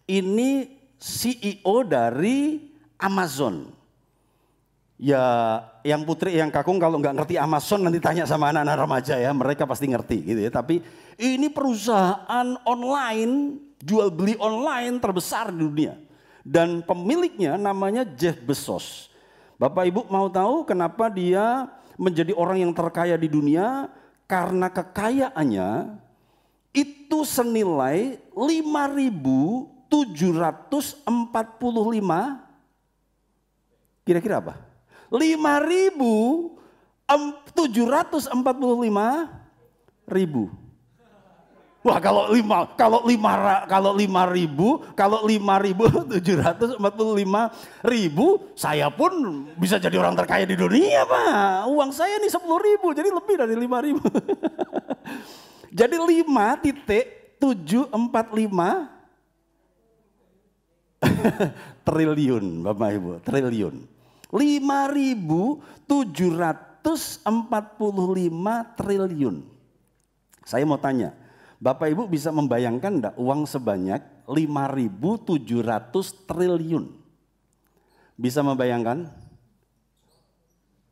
[SPEAKER 3] Ini CEO dari Amazon. Ya, yang putri, yang kakung kalau nggak ngerti Amazon nanti tanya sama anak-anak remaja ya, mereka pasti ngerti gitu ya. Tapi ini perusahaan online, jual beli online terbesar di dunia. Dan pemiliknya namanya Jeff Bezos. Bapak Ibu mau tahu kenapa dia menjadi orang yang terkaya di dunia? Karena kekayaannya itu senilai 5.745, kira-kira apa? 5.745.000. Wah kalau 5.745.000, saya pun bisa jadi orang terkaya di dunia, Pak. Uang saya nih 10.000, jadi lebih dari 5.000. Jadi 5,745 triliun, Bapak Ibu, triliun. 5.745 triliun. Saya mau tanya, Bapak Ibu bisa membayangkan enggak uang sebanyak 5.700 triliun? Bisa membayangkan?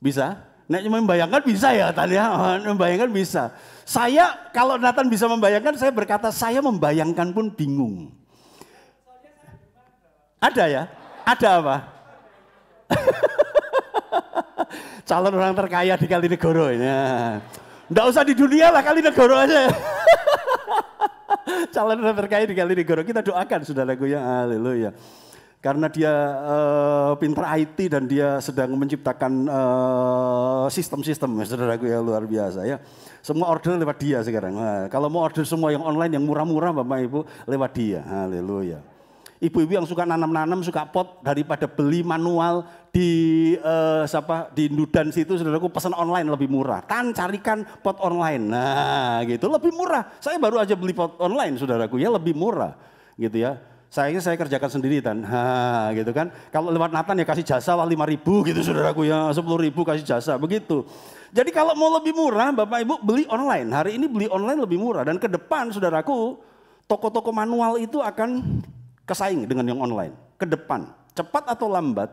[SPEAKER 3] Bisa? Nek cuma membayangkan bisa ya, Tania. Membayangkan bisa. Saya, kalau Nathan bisa membayangkan, saya berkata saya membayangkan pun bingung. Ada ya? Ada apa? Calon orang terkaya di Kalinegoro ini. Nggak usah di dunia lah, Kalinegoro aja. Calon orang terkaya di Kalinegoro. Kita doakan saudaraku ya, haleluya. Karena dia pintar IT dan dia sedang menciptakan sistem-sistem, saudaraku ya, luar biasa ya. Semua order lewat dia sekarang. Nah, kalau mau order semua yang online yang murah-murah Bapak Ibu lewat dia, haleluya. Ibu-ibu yang suka nanam-nanam, suka pot, daripada beli manual di Nudan situ, saudaraku, pesan online lebih murah. Carikan pot online, nah gitu lebih murah. Saya baru aja beli pot online, saudaraku ya, lebih murah, gitu ya. Sayangnya saya kerjakan sendiri gitu kan. Kalau lewat Nathan ya kasih jasa 5.000 gitu, saudaraku ya, 10.000 kasih jasa, begitu. Jadi kalau mau lebih murah, Bapak Ibu beli online. Hari ini beli online lebih murah, dan ke depan, saudaraku, toko-toko manual itu akan kesaing dengan yang online, ke depan, cepat atau lambat.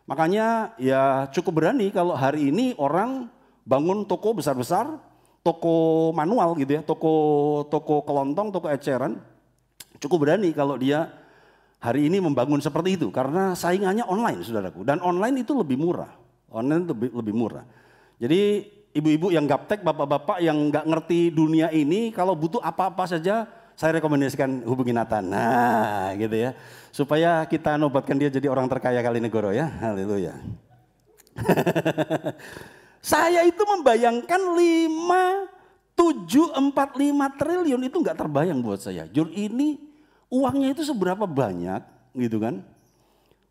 [SPEAKER 3] Makanya ya cukup berani kalau hari ini orang bangun toko besar-besar, toko manual gitu ya, toko kelontong, toko eceran. Cukup berani kalau dia hari ini membangun seperti itu, karena saingannya online, saudaraku. Dan online itu lebih murah, online itu lebih murah. Jadi ibu-ibu yang gaptek, bapak-bapak yang nggak ngerti dunia ini, kalau butuh apa-apa saja, saya rekomendasikan hubungi Nathan, nah gitu ya, supaya kita nobatkan dia jadi orang terkaya Kalinegoro ya, haleluya. Saya itu membayangkan 5.745 triliun itu nggak terbayang buat saya. Jur ini uangnya itu seberapa banyak gitu kan.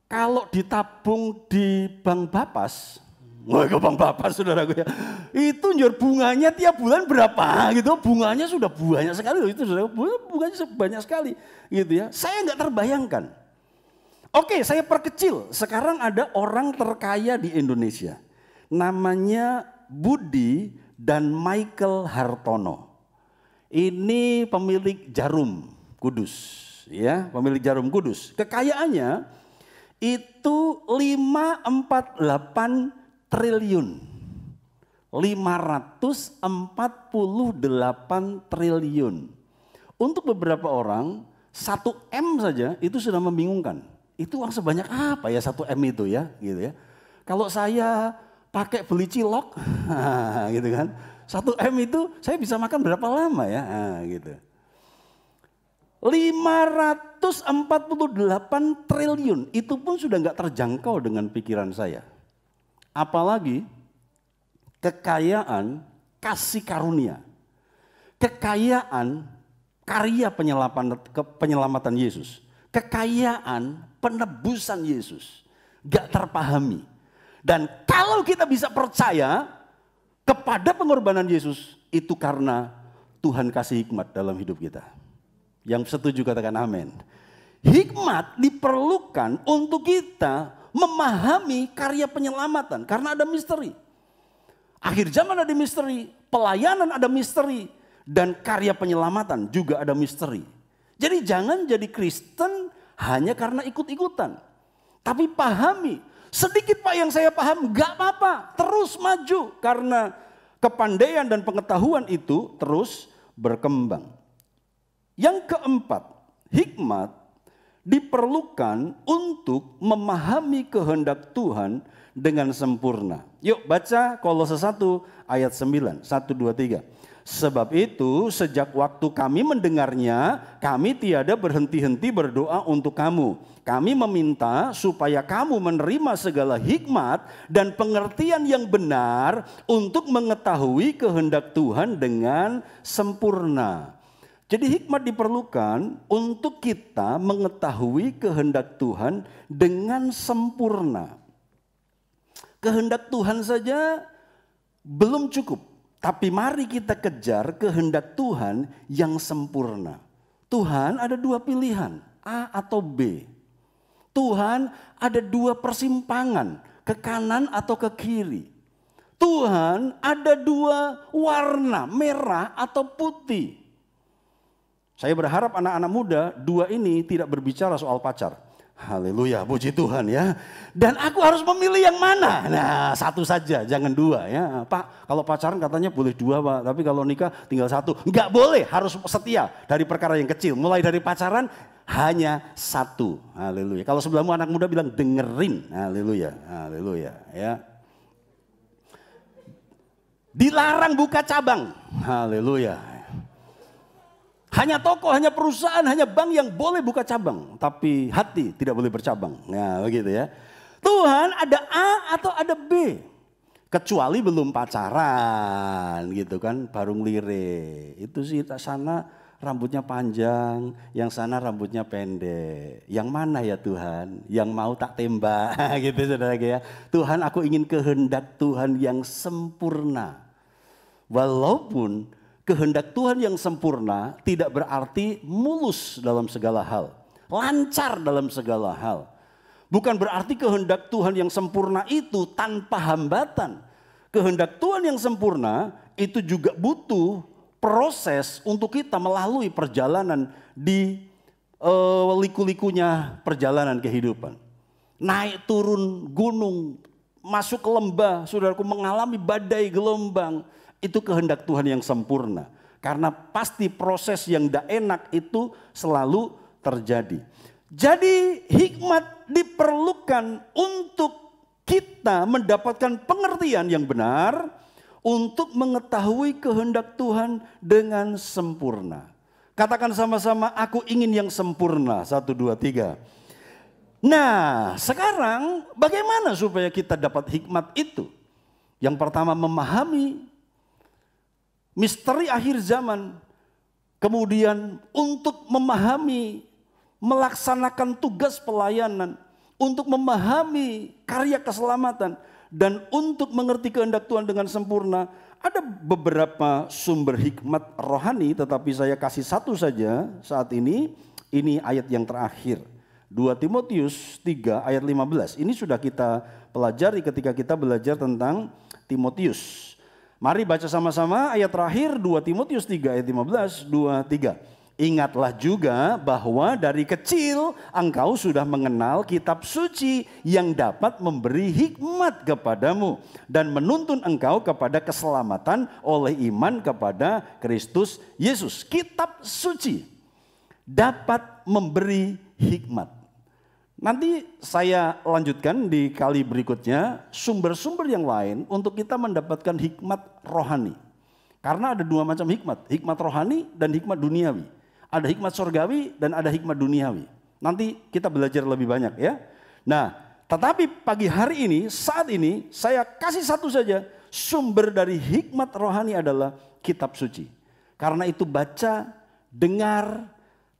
[SPEAKER 3] Kalau ditabung di Bank Bapas, wah ke Bank Bapas saudaraku ya, itu njur bunganya tiap bulan berapa gitu, bunganya sudah banyak sekali loh itu saudara, bunganya banyak sekali gitu ya. Saya nggak terbayangkan. Oke, saya perkecil, sekarang ada orang terkaya di Indonesia, namanya Budi dan Michael Hartono. Ini pemilik Jarum Kudus, ya, pemilik Jarum Kudus. Kekayaannya itu 548 triliun. 548 triliun. Untuk beberapa orang 1 M saja itu sudah membingungkan. Itu uang sebanyak apa ya 1 M itu ya, gitu ya. Kalau saya pakai beli cilok, gitu kan. 1 M itu saya bisa makan berapa lama ya, gitu. 548 triliun itu pun sudah nggak terjangkau dengan pikiran saya. Apalagi kekayaan kasih karunia, kekayaan karya penyelamatan Yesus, kekayaan penebusan Yesus, gak terpahami. Dan kalau kita bisa percaya kepada pengorbanan Yesus, itu karena Tuhan kasih hikmat dalam hidup kita. Yang setuju katakan amin. Hikmat diperlukan untuk kita memahami karya penyelamatan, karena ada misteri. Akhir zaman ada misteri, pelayanan ada misteri, dan karya penyelamatan juga ada misteri. Jadi jangan jadi Kristen hanya karena ikut-ikutan. Tapi pahami, sedikit Pak yang saya paham, gak apa-apa, terus maju. Karena kepandaian dan pengetahuan itu terus berkembang. Yang keempat, hikmat diperlukan untuk memahami kehendak Tuhan dengan sempurna. Yuk baca Kolose 1 ayat 9, 1, 2, 3. Sebab itu sejak waktu kami mendengarnya, kami tiada berhenti-henti berdoa untuk kamu. Kami meminta supaya kamu menerima segala hikmat dan pengertian yang benar untuk mengetahui kehendak Tuhan dengan sempurna. Jadi hikmat diperlukan untuk kita mengetahui kehendak Tuhan dengan sempurna. Kehendak Tuhan saja belum cukup, tapi mari kita kejar kehendak Tuhan yang sempurna. Tuhan ada dua pilihan, A atau B. Tuhan ada dua persimpangan, ke kanan atau ke kiri. Tuhan ada dua warna, merah atau putih. Saya berharap anak-anak muda dua ini tidak berbicara soal pacar. Haleluya, puji Tuhan ya. Dan aku harus memilih yang mana? Nah, satu saja, jangan dua ya. Pak, kalau pacaran katanya boleh dua Pak, tapi kalau nikah tinggal satu. Enggak boleh, harus setia dari perkara yang kecil. Mulai dari pacaran hanya satu. Haleluya. Kalau sebelahmu anak muda bilang dengerin. Haleluya, haleluya ya. Dilarang buka cabang. Haleluya. Hanya toko, hanya perusahaan, hanya bank yang boleh buka cabang. Tapi hati tidak boleh bercabang. Nah begitu ya. Tuhan ada A atau ada B. Kecuali belum pacaran gitu kan. Baru ngelirik. Itu sih sana rambutnya panjang. Yang sana rambutnya pendek. Yang mana ya Tuhan? Yang mau tak tembak gitu saudara ya. Tuhan aku ingin kehendak Tuhan yang sempurna. Walaupun kehendak Tuhan yang sempurna tidak berarti mulus dalam segala hal. Lancar dalam segala hal. Bukan berarti kehendak Tuhan yang sempurna itu tanpa hambatan. Kehendak Tuhan yang sempurna itu juga butuh proses untuk kita melalui perjalanan di liku-likunya perjalanan kehidupan. Naik turun gunung, masuk ke lembah, saudaraku mengalami badai gelombang. Itu kehendak Tuhan yang sempurna. Karena pasti proses yang tidak enak itu selalu terjadi. Jadi hikmat diperlukan untuk kita mendapatkan pengertian yang benar. Untuk mengetahui kehendak Tuhan dengan sempurna. Katakan sama-sama, aku ingin yang sempurna. 1, 2, 3. Nah sekarang bagaimana supaya kita dapat hikmat itu? Yang pertama memahami misteri akhir zaman, kemudian untuk memahami, melaksanakan tugas pelayanan, untuk memahami karya keselamatan, dan untuk mengerti kehendak Tuhan dengan sempurna. Ada beberapa sumber hikmat rohani, tetapi saya kasih satu saja saat ini ayat yang terakhir. 2 Timotius 3 ayat 15, ini sudah kita pelajari ketika kita belajar tentang Timotius. Mari baca sama-sama ayat terakhir 2 Timotius 3 ayat 15, 2, 3. Ingatlah juga bahwa dari kecil engkau sudah mengenal kitab suci yang dapat memberi hikmat kepadamu dan menuntun engkau kepada keselamatan oleh iman kepada Kristus Yesus. Kitab suci dapat memberi hikmat. Nanti saya lanjutkan di kali berikutnya sumber-sumber yang lain untuk kita mendapatkan hikmat rohani. Karena ada dua macam hikmat, hikmat rohani dan hikmat duniawi. Ada hikmat surgawi dan ada hikmat duniawi. Nanti kita belajar lebih banyak ya. Nah, tetapi pagi hari ini, saat ini saya kasih satu saja sumber dari hikmat rohani adalah kitab suci. Karena itu baca, dengar,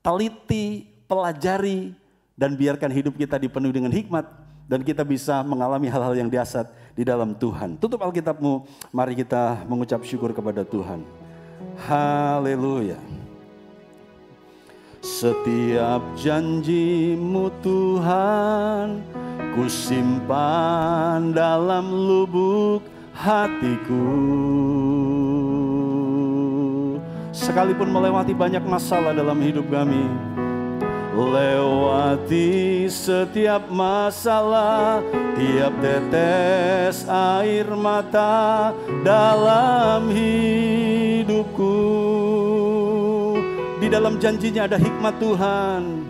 [SPEAKER 3] teliti, pelajari, dan biarkan hidup kita dipenuhi dengan hikmat dan kita bisa mengalami hal-hal yang dahsyat di dalam Tuhan. Tutup Alkitabmu, mari kita mengucap syukur kepada Tuhan. Haleluya. Setiap janji-Mu Tuhan, ku simpan dalam lubuk hatiku. Sekalipun melewati banyak masalah dalam hidup kami, lewati setiap masalah, tiap tetes air mata dalam hidupku. Di dalam janjinya ada hikmat Tuhan.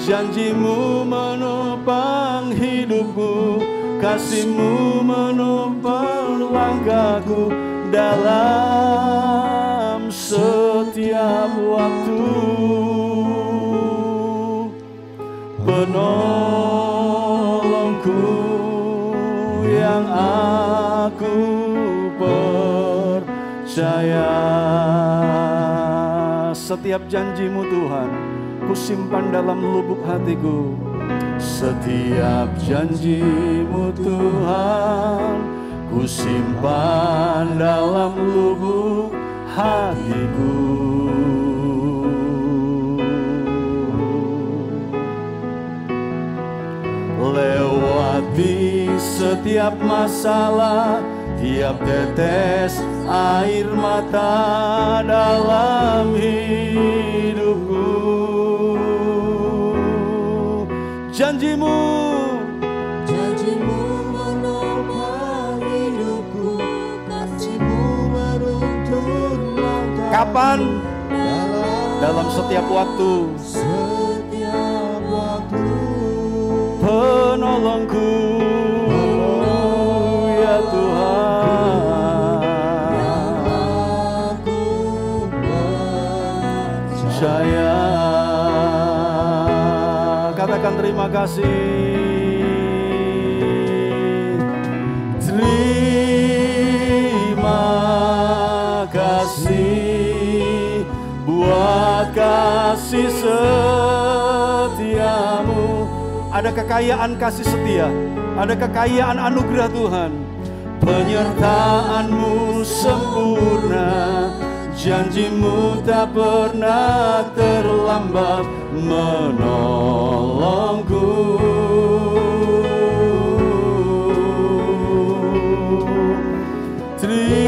[SPEAKER 3] Janji-Mu menopang hidupku, kasih-Mu menopang langkahku dalam setiap waktu. Penolongku yang aku percaya, setiap janji-Mu Tuhan, kusimpan dalam lubuk hatiku. Setiap janji-Mu Tuhan, kusimpan dalam lubuk hatiku. Lewati setiap masalah, tiap tetes air mata dalam hidupku. Janji-Mu,
[SPEAKER 2] Janji-Mu menopang hidupku, kasih-Mu menuntun langkah.
[SPEAKER 3] kapan? Dalam setiap waktu.
[SPEAKER 2] Setiap waktu
[SPEAKER 3] Penolongku, ya Tuhan,
[SPEAKER 2] aku
[SPEAKER 3] percaya. Katakan terima kasih. Terima kasih buat kasih setiamu. Ada kekayaan kasih setia, ada kekayaan anugerah Tuhan. Penyertaan-Mu sempurna, janji-Mu tak pernah terlambat menolongku. Terima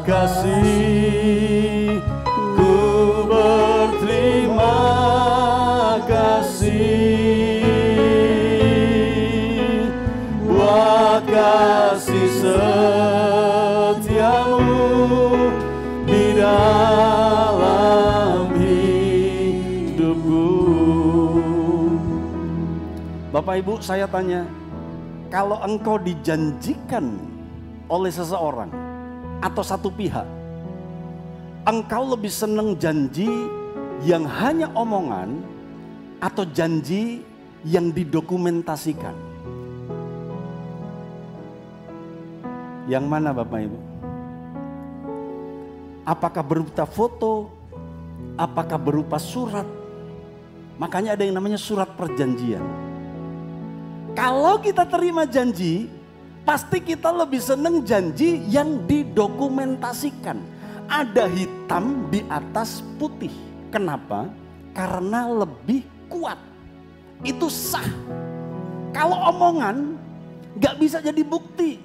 [SPEAKER 3] kasih, ku berterima kasih buat kasih setiamu di dalam hidupku. Bapak Ibu, saya tanya, kalau engkau dijanjikan oleh seseorang atau satu pihak, engkau lebih senang janji yang hanya omongan atau janji yang didokumentasikan? Yang mana Bapak Ibu? Apakah berupa foto? Apakah berupa surat? Makanya ada yang namanya surat perjanjian. Kalau kita terima janji, pasti kita lebih senang janji yang didokumentasikan. Ada hitam di atas putih. Kenapa? Karena lebih kuat. Itu sah. Kalau omongan gak bisa jadi bukti.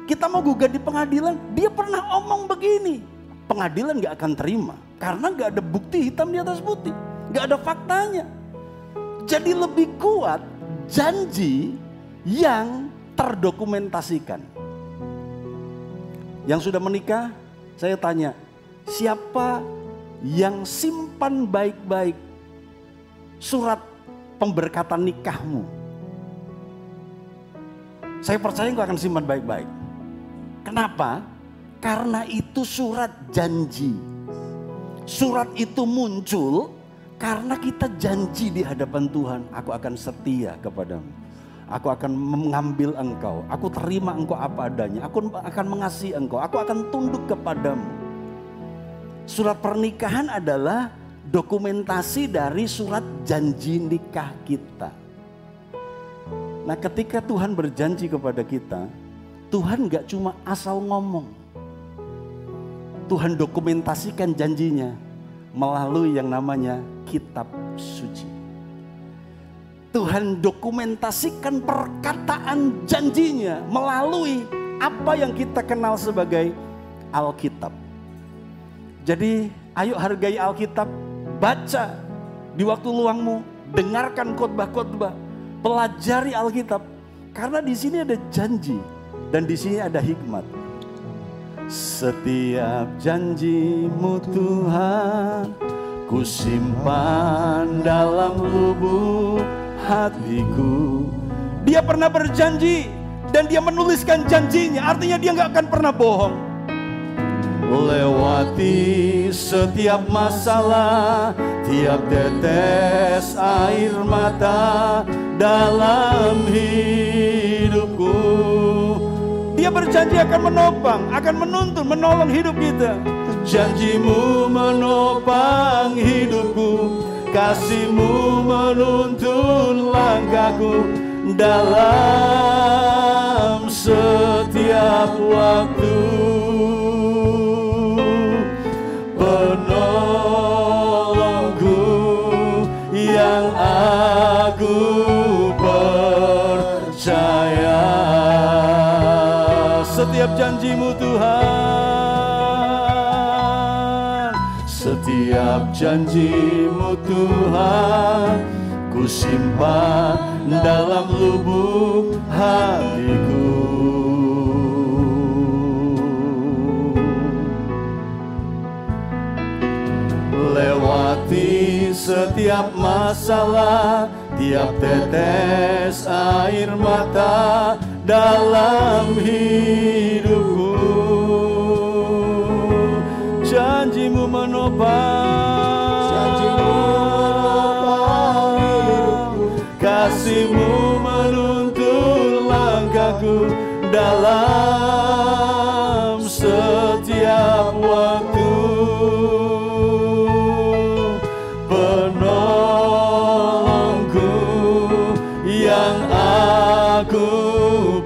[SPEAKER 3] Kita mau gugat di pengadilan, dia pernah omong begini. Pengadilan gak akan terima. Karena gak ada bukti hitam di atas putih. Gak ada faktanya. Jadi lebih kuat janji yang terdokumentasikan. Yang sudah menikah, saya tanya, siapa yang simpan baik-baik surat pemberkatan nikahmu? Saya percaya engkau akan simpan baik-baik. Kenapa? Karena itu surat janji. Surat itu muncul karena kita janji di hadapan Tuhan, aku akan setia kepadamu. Aku akan mengambil engkau, aku terima engkau apa adanya, aku akan mengasihi engkau, aku akan tunduk kepadamu. Surat pernikahan adalah dokumentasi dari surat janji nikah kita. Nah, ketika Tuhan berjanji kepada kita, Tuhan gak cuma asal ngomong. Tuhan dokumentasikan janjinya melalui yang namanya kitab suci. Tuhan dokumentasikan perkataan janjinya melalui apa yang kita kenal sebagai Alkitab. Jadi ayo hargai Alkitab, baca di waktu luangmu, dengarkan khotbah-khotbah, pelajari Alkitab. Karena di sini ada janji dan di sini ada hikmat. Setiap janji-Mu Tuhan, ku simpan dalam lubuk hatiku. Dia pernah berjanji dan dia menuliskan janjinya, artinya dia gak akan pernah bohong. Lewati setiap masalah, tiap tetes air mata dalam hidupku. Dia Dia berjanji akan menopang, akan menuntun, menolong hidup kita. Janjimu menopang hidupku, kasih-Mu menuntun langkahku dalam setiap waktu. Penolongku yang aku percaya. Setiap janji-Mu Tuhan, setiap janji-Mu Tuhan, ku simpan dalam lubuk hatiku. Lewati setiap masalah, tiap tetes air mata dalam hidupku. Janji-Mu menopang, kasih-Mu menuntun langkahku dalam setiap waktu. Penolongku yang aku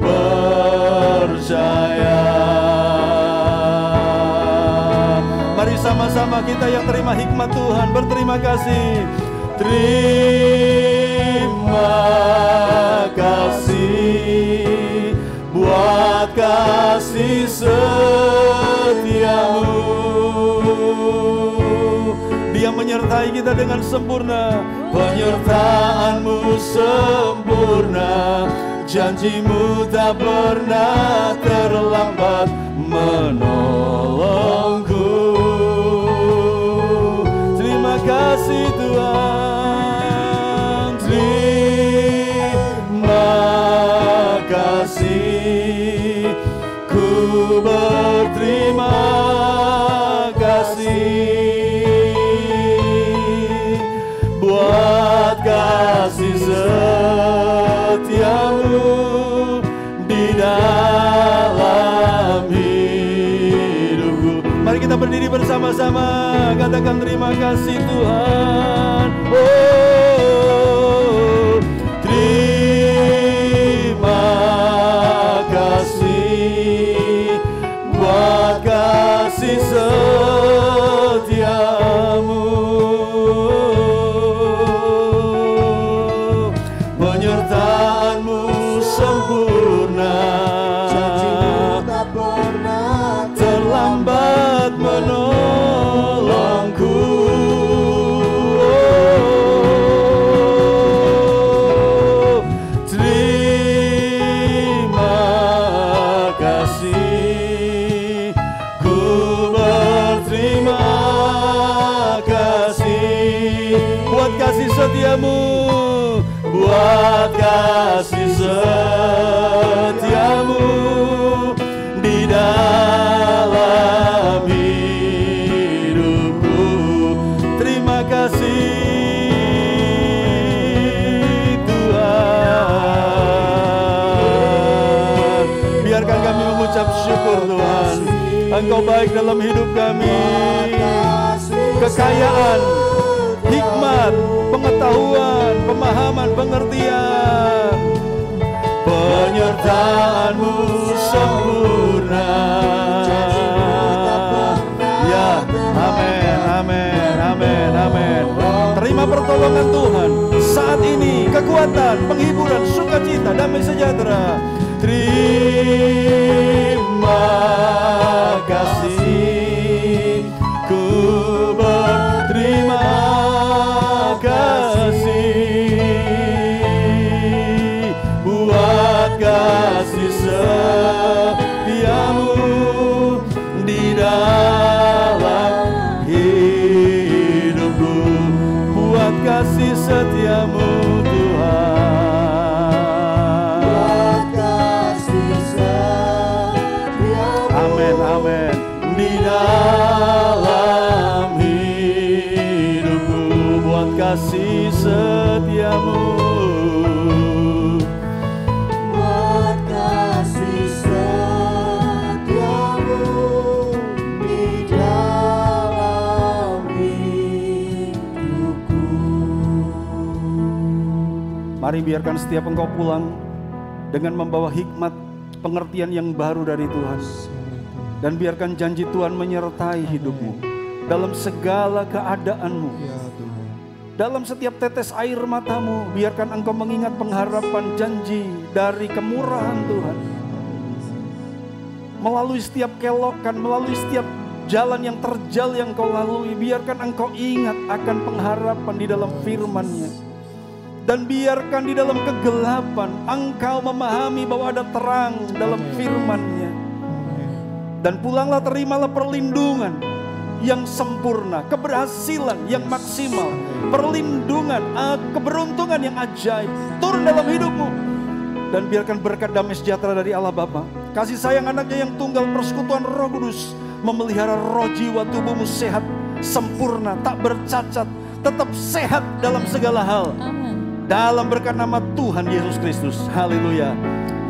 [SPEAKER 3] percaya. Mari sama-sama kita yang terima hikmat Tuhan berterima kasih. Terima kasih buat kasih setia-Mu. Dia menyertai kita dengan sempurna. Penyertaan-Mu sempurna, janji-Mu tak pernah terlambat menolongku. Terima kasih Tuhan, terima kasih, ku berterima kasih buat kasih setia-Mu di dalam hidupku. Mari kita berdiri bersama-sama, katakan terima kasih Tuhan. Oh, terima kasih buat kasih setia-Mu. Penyertaan-Mu sempurna,
[SPEAKER 2] janji-Mu tak pernah
[SPEAKER 3] terlambat menolongku. Oh, terima kasih, ku berterima kasih buat kasih setia-Mu, buat kasih setia-Mu di dalam hidupku. Terima kasih Tuhan. Biarkan kami mengucap syukur Tuhan, Engkau baik dalam hidup kami. Kekayaan, hikmat, pengetahuan, pemahaman, pengertian, penyertaan-Mu sempurna. Ya, amin, amin, amin, amin. Terima pertolongan Tuhan saat ini, kekuatan, penghiburan, sukacita, damai sejahtera. Terima kasih, ku berterima kasih buat kasih setia-Mu di dalam hidupku. Buat kasih setia-Mu Tuhan.
[SPEAKER 2] buat kasih setia-Mu.
[SPEAKER 3] Amin, amin. Di dalam hidupku, buat kasih setia-Mu.
[SPEAKER 2] Buat kasih setia-Mu.
[SPEAKER 3] Mari biarkan setiap engkau pulang dengan membawa hikmat pengertian yang baru dari Tuhan. Dan biarkan janji Tuhan menyertai hidupmu dalam segala keadaanmu. Dalam setiap tetes air matamu, biarkan engkau mengingat pengharapan janji dari kemurahan Tuhan. Melalui setiap kelokan, melalui setiap jalan yang terjal yang kau lalui, biarkan engkau ingat akan pengharapan di dalam firman-Nya. Dan biarkan di dalam kegelapan engkau memahami bahwa ada terang dalam firman-Nya. Dan pulanglah, terimalah perlindungan yang sempurna, keberhasilan yang maksimal, perlindungan, keberuntungan yang ajaib turun dalam hidupmu. Dan biarkan berkat damai sejahtera dari Allah Bapa, kasih sayang anaknya yang tunggal, persekutuan Roh Kudus memelihara roh jiwa tubuhmu sehat, sempurna, tak bercacat, tetap sehat dalam segala hal. Dalam berkat nama Tuhan Yesus Kristus. Haleluya.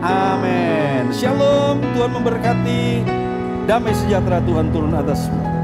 [SPEAKER 3] Amin. Shalom. Tuhan memberkati. Damai sejahtera Tuhan turun atasmu.